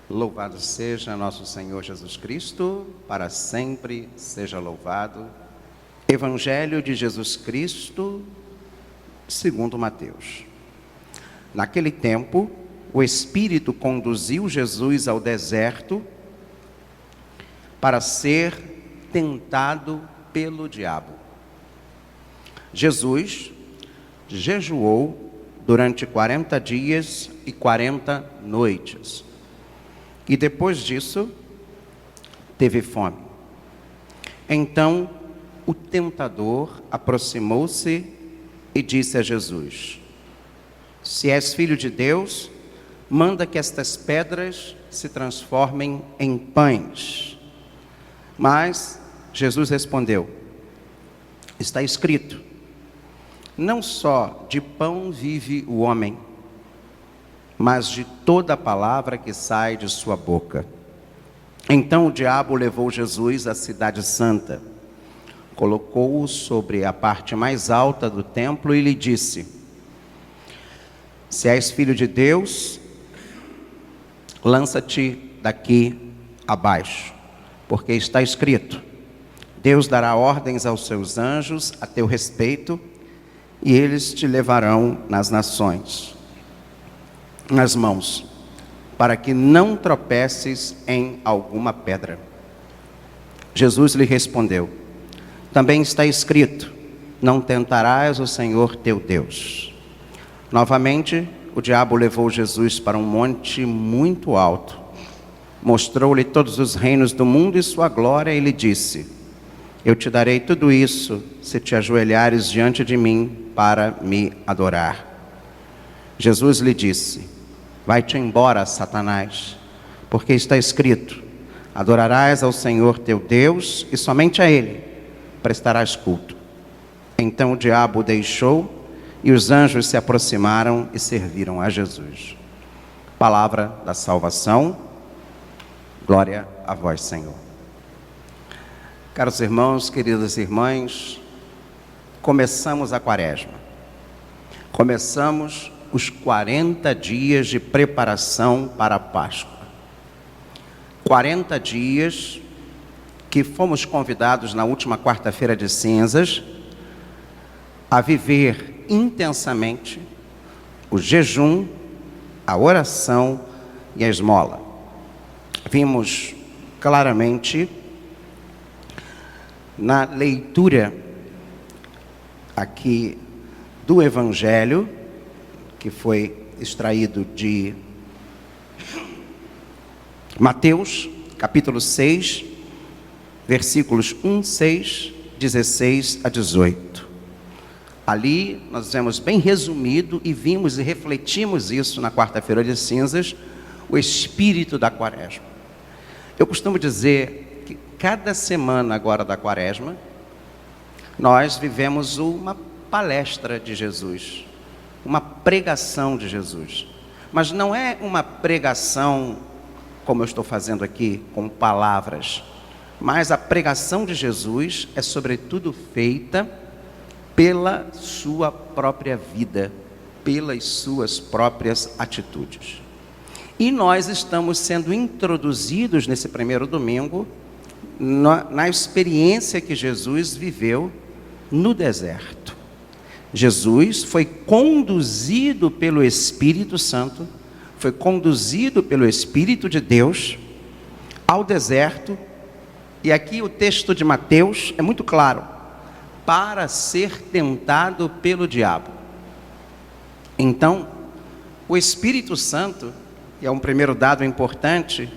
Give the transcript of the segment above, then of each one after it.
Louvado seja nosso Senhor Jesus Cristo, para sempre seja louvado. Evangelho de Jesus Cristo, segundo Mateus. Naquele tempo, o Espírito conduziu Jesus ao deserto para ser tentado pelo diabo. Jesus jejuou durante 40 dias e 40 noites. E depois disso, teve fome. Então, o tentador aproximou-se e disse a Jesus: Se és filho de Deus, manda que estas pedras se transformem em pães. Mas Jesus respondeu: Está escrito, não só de pão vive o homem, mas de toda palavra que sai de sua boca. Então o diabo levou Jesus à cidade santa, colocou-o sobre a parte mais alta do templo e lhe disse: Se és filho de Deus, lança-te daqui abaixo, porque está escrito, Deus dará ordens aos seus anjos a teu respeito, e eles te levarão nas mãos, para que não tropeces em alguma pedra. Jesus lhe respondeu: Também está escrito, não tentarás o Senhor teu Deus. Novamente, o diabo levou Jesus para um monte muito alto, mostrou-lhe todos os reinos do mundo e sua glória, e lhe disse: Eu te darei tudo isso, se te ajoelhares diante de mim para me adorar. Jesus lhe disse: Vai-te embora, Satanás, porque está escrito, adorarás ao Senhor teu Deus e somente a Ele prestarás culto. Então o diabo o deixou e os anjos se aproximaram e serviram a Jesus. Palavra da salvação, glória a vós, Senhor. Caros irmãos, queridas irmãs, começamos a quaresma. Começamos os 40 dias de preparação para a Páscoa. 40 dias que fomos convidados na última quarta-feira de cinzas a viver intensamente o jejum, a oração e a esmola. Vimos claramente na leitura aqui do Evangelho, que foi extraído de Mateus, capítulo 6, versículos 1, 6, 16 a 18. Ali nós vemos bem resumido e vimos e refletimos isso na quarta-feira de cinzas, o espírito da quaresma. Eu costumo dizer que cada semana agora da quaresma, nós vivemos uma palestra de Jesus, uma pregação de Jesus. Mas não é uma pregação como eu estou fazendo aqui, com palavras, mas a pregação de Jesus é sobretudo feita pela sua própria vida, pelas suas próprias atitudes. E nós estamos sendo introduzidos nesse primeiro domingo na experiência que Jesus viveu no deserto. Jesus foi conduzido pelo Espírito Santo, foi conduzido pelo Espírito de Deus ao deserto, e aqui o texto de Mateus é muito claro, para ser tentado pelo diabo. Então, o Espírito Santo, que é um primeiro dado importante,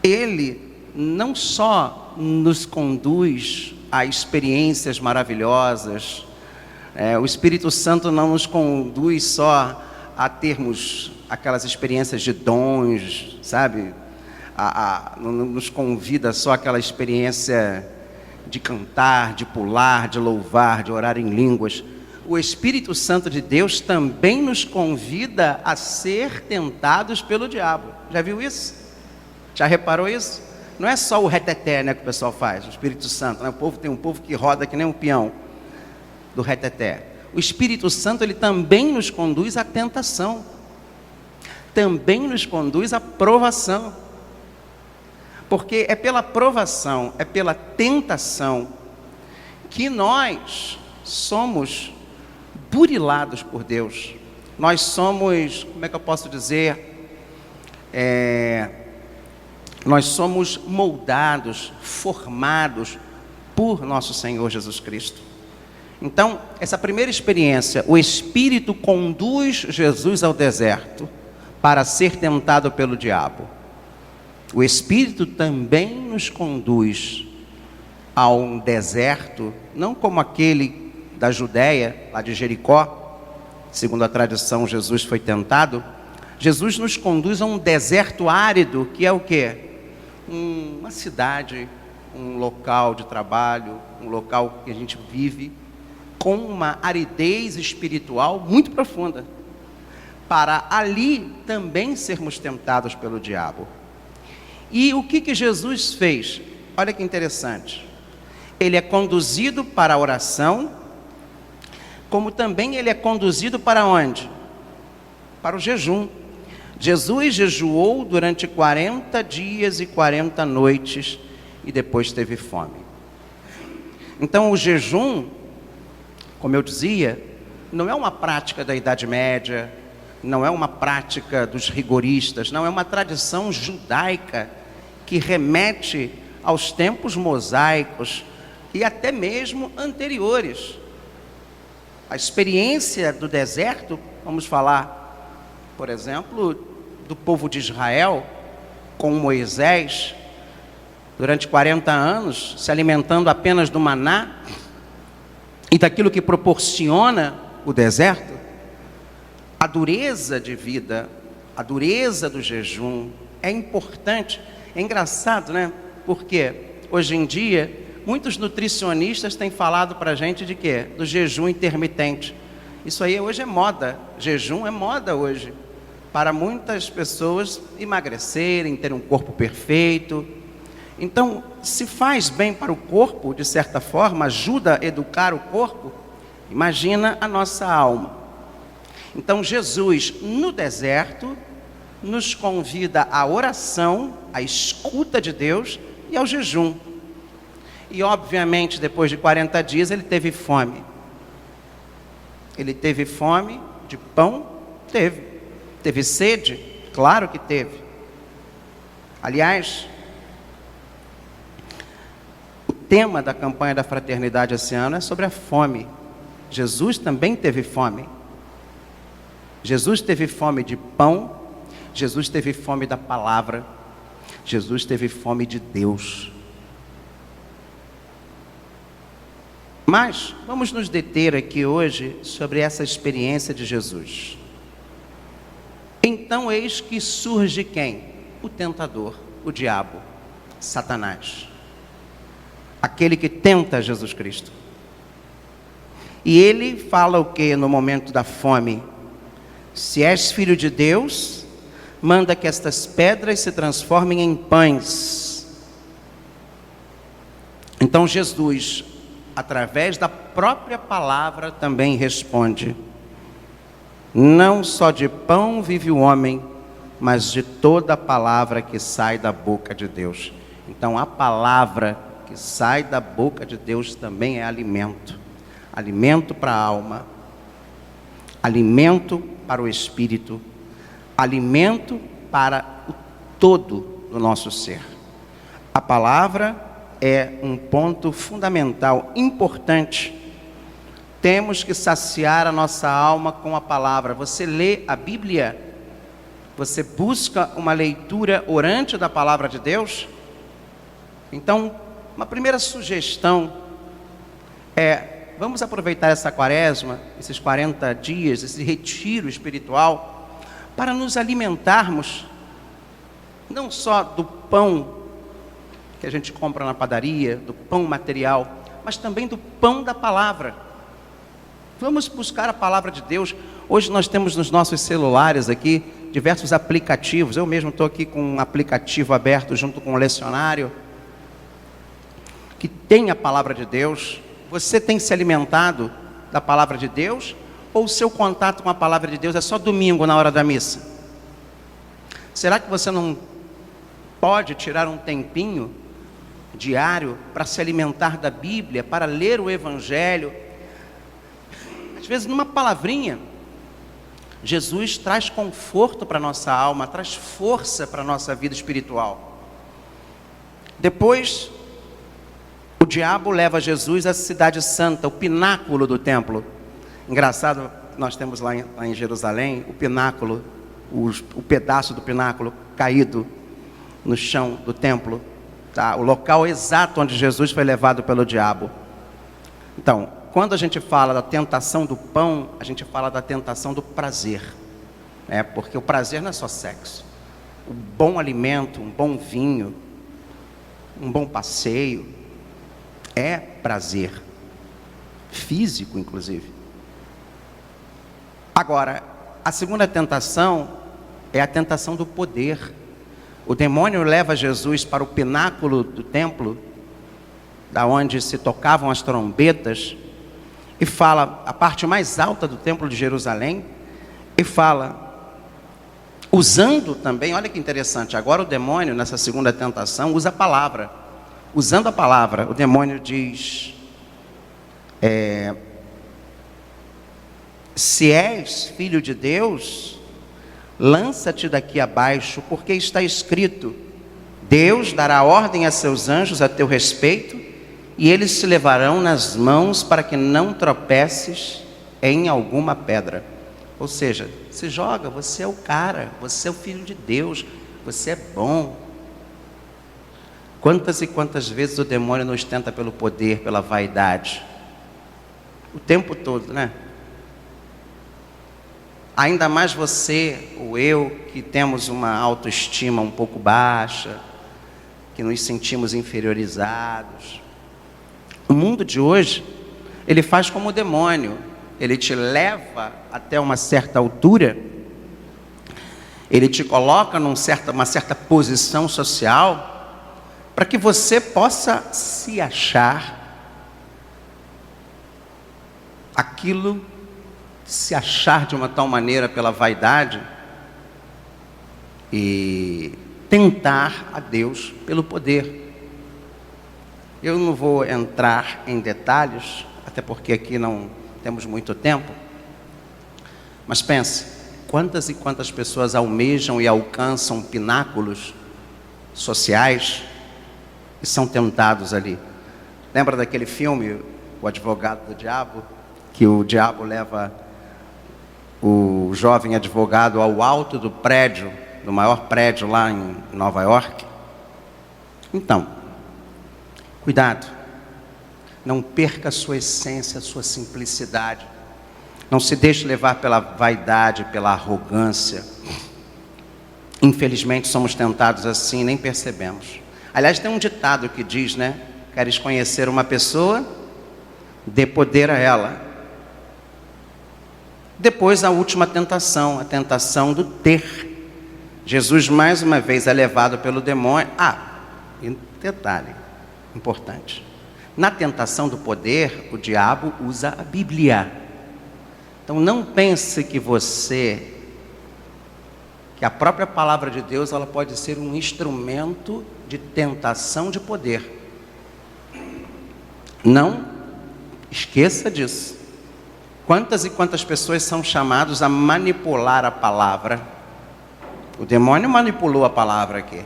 ele não só nos conduz a experiências maravilhosas, o Espírito Santo não nos conduz só a termos aquelas experiências de dons, sabe? Não nos convida só aquela experiência de cantar, de pular, de louvar, de orar em línguas. O Espírito Santo de Deus também nos convida a ser tentados pelo diabo. Já viu isso? Já reparou isso? Não é só o reteté, né, que o pessoal faz, o Espírito Santo, né? Tem um povo que roda que nem um peão do reteté. O Espírito Santo, ele também nos conduz à tentação. também nos conduz à provação. Porque é pela provação, é pela tentação que nós somos burilados por Deus. Nós somos, como é que eu posso dizer? Nós somos moldados, formados por nosso Senhor Jesus Cristo. Então, essa primeira experiência, o Espírito conduz Jesus ao deserto para ser tentado pelo diabo. O Espírito também nos conduz a um deserto, não como aquele da Judéia, lá de Jericó. Segundo a tradição, Jesus foi tentado. Jesus nos conduz a um deserto árido, que é o quê? Uma cidade, um local de trabalho, um local que a gente vive, com uma aridez espiritual muito profunda, para ali também sermos tentados pelo diabo. E o que Jesus fez? Olha que interessante. Ele é conduzido para a oração, como também ele é conduzido para onde? Para o jejum. Jesus jejuou durante 40 dias e 40 noites e depois teve fome. Então o jejum, como eu dizia, não é uma prática da Idade Média, não é uma prática dos rigoristas, não, é uma tradição judaica que remete aos tempos mosaicos e até mesmo anteriores. A experiência do deserto, vamos falar, por exemplo, do povo de Israel com Moisés, durante 40 anos, se alimentando apenas do maná e daquilo que proporciona o deserto. A dureza de vida, a dureza do jejum é importante. É engraçado, né? Porque hoje em dia muitos nutricionistas têm falado para a gente de quê? Do jejum intermitente. Isso aí hoje é moda. Jejum é moda hoje, para muitas pessoas emagrecerem, ter um corpo perfeito. Então, se faz bem para o corpo, de certa forma, ajuda a educar o corpo, imagina a nossa alma. Então, Jesus, no deserto, nos convida à oração, à escuta de Deus e ao jejum. E, obviamente, depois de 40 dias, ele teve fome. Ele teve fome de pão? Teve. Teve sede? Claro que teve. Aliás, o tema da campanha da fraternidade esse ano é sobre a fome. Jesus também teve fome. Jesus teve fome de pão, Jesus teve fome da palavra, Jesus teve fome de Deus. Mas vamos nos deter aqui hoje sobre essa experiência de Jesus. Então eis que surge quem? O tentador, o diabo, Satanás. Aquele que tenta Jesus Cristo. E ele fala o que no momento da fome? Se és filho de Deus, manda que estas pedras se transformem em pães. Então Jesus, através da própria palavra, também responde: não só de pão vive o homem, mas de toda a palavra que sai da boca de Deus. Então a palavra que sai da boca de Deus também é alimento. Alimento para a alma, alimento para o espírito, alimento para o todo do nosso ser. A palavra é um ponto fundamental, importante. Temos que saciar a nossa alma com a palavra. Você lê a Bíblia? Você busca uma leitura orante da palavra de Deus? Então, uma primeira sugestão é: vamos aproveitar essa quaresma, esses 40 dias, esse retiro espiritual, para nos alimentarmos, não só do pão que a gente compra na padaria, do pão material, mas também do pão da palavra. Vamos buscar a palavra de Deus. Hoje nós temos nos nossos celulares aqui diversos aplicativos. Eu mesmo estou aqui com um aplicativo aberto junto com um lecionário que tem a palavra de Deus. Você tem se alimentado da palavra de Deus? Ou o seu contato com a palavra de Deus é só domingo na hora da missa? Será que você não pode tirar um tempinho diário para se alimentar da Bíblia, para ler o Evangelho? Às vezes, numa palavrinha, Jesus traz conforto para a nossa alma, traz força para a nossa vida espiritual. Depois, o diabo leva Jesus à cidade santa, o pináculo do templo. Engraçado, nós temos lá em Jerusalém, o pináculo, o pedaço do pináculo caído no chão do templo, tá? O local exato onde Jesus foi levado pelo diabo. Então, quando a gente fala da tentação do pão, a gente fala da tentação do prazer, né? Porque o prazer não é só sexo. Um bom alimento, um bom vinho, um bom passeio, é prazer, físico inclusive. Agora, a segunda tentação é a tentação do poder. O demônio leva Jesus para o pináculo do templo, da onde se tocavam as trombetas, e fala, a parte mais alta do templo de Jerusalém, e fala, usando também, olha que interessante, agora o demônio nessa segunda tentação usa a palavra. Usando a palavra, o demônio diz, se és filho de Deus, lança-te daqui abaixo, porque está escrito, Deus dará ordem a seus anjos a teu respeito, e eles te levarão nas mãos para que não tropeces em alguma pedra. Ou seja, se joga, você é o cara, você é o filho de Deus, você é bom. Quantas e quantas vezes o demônio nos tenta pelo poder, pela vaidade? O tempo todo, né? Ainda mais você ou eu, que temos uma autoestima um pouco baixa, que nos sentimos inferiorizados. O mundo de hoje, ele faz como o demônio. Ele te leva até uma certa altura, ele te coloca uma certa posição social, para que você possa se achar aquilo, se achar de uma tal maneira pela vaidade e tentar a Deus pelo poder. Eu não vou entrar em detalhes, até porque aqui não temos muito tempo, mas pense, quantas e quantas pessoas almejam e alcançam pináculos sociais e são tentados ali. Lembra daquele filme, O Advogado do Diabo? Que o diabo leva o jovem advogado ao alto do prédio, do maior prédio lá em Nova York. Então, cuidado, não perca a sua essência, a sua simplicidade. Não se deixe levar pela vaidade, pela arrogância. Infelizmente somos tentados assim, nem percebemos. Aliás, tem um ditado que diz, né? Queres conhecer uma pessoa? Dê poder a ela. Depois a última tentação, a tentação do ter. Jesus mais uma vez é levado pelo demônio. E um detalhe importante. Na tentação do poder, o diabo usa a Bíblia. Então não pense que a própria palavra de Deus, ela pode ser um instrumento de tentação de poder. Não esqueça disso. Quantas e quantas pessoas são chamadas a manipular a palavra? O demônio manipulou a palavra aqui.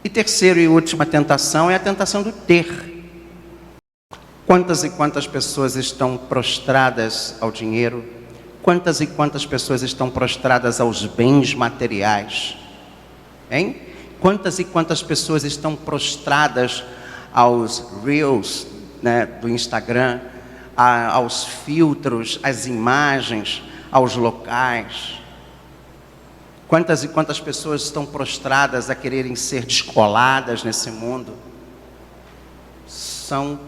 E terceira e última tentação é a tentação do ter. Quantas e quantas pessoas estão prostradas ao dinheiro? Quantas e quantas pessoas estão prostradas aos bens materiais? Hein? Quantas e quantas pessoas estão prostradas aos reels, né, do Instagram, aos filtros, às imagens, aos locais? Quantas e quantas pessoas estão prostradas a quererem ser descoladas nesse mundo? São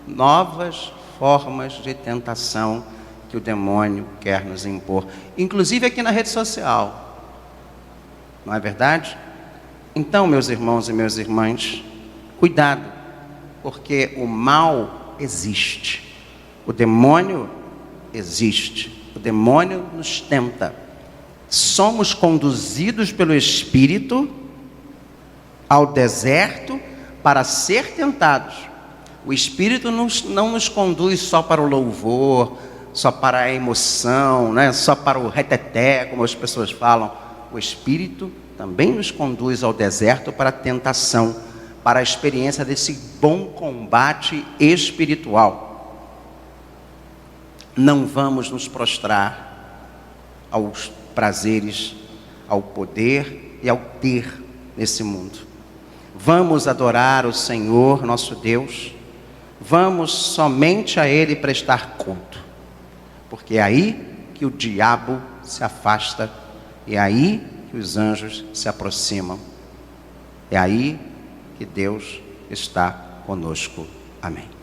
novas formas de tentação que o demônio quer nos impor, inclusive aqui na rede social, não é verdade? Então, meus irmãos e minhas irmãs, cuidado, porque o mal existe, o demônio existe, o demônio nos tenta. somos conduzidos pelo Espírito ao deserto para ser tentados. O Espírito não nos conduz só para o louvor, só para a emoção, né? Só para o reteté, como as pessoas falam. O Espírito também nos conduz ao deserto para a tentação, para a experiência desse bom combate espiritual. Não vamos nos prostrar aos prazeres, ao poder e ao ter nesse mundo. Vamos adorar o Senhor, nosso Deus. Vamos somente a Ele prestar culto. Porque é aí que o diabo se afasta. É aí que os anjos se aproximam. É aí que Deus está conosco. Amém.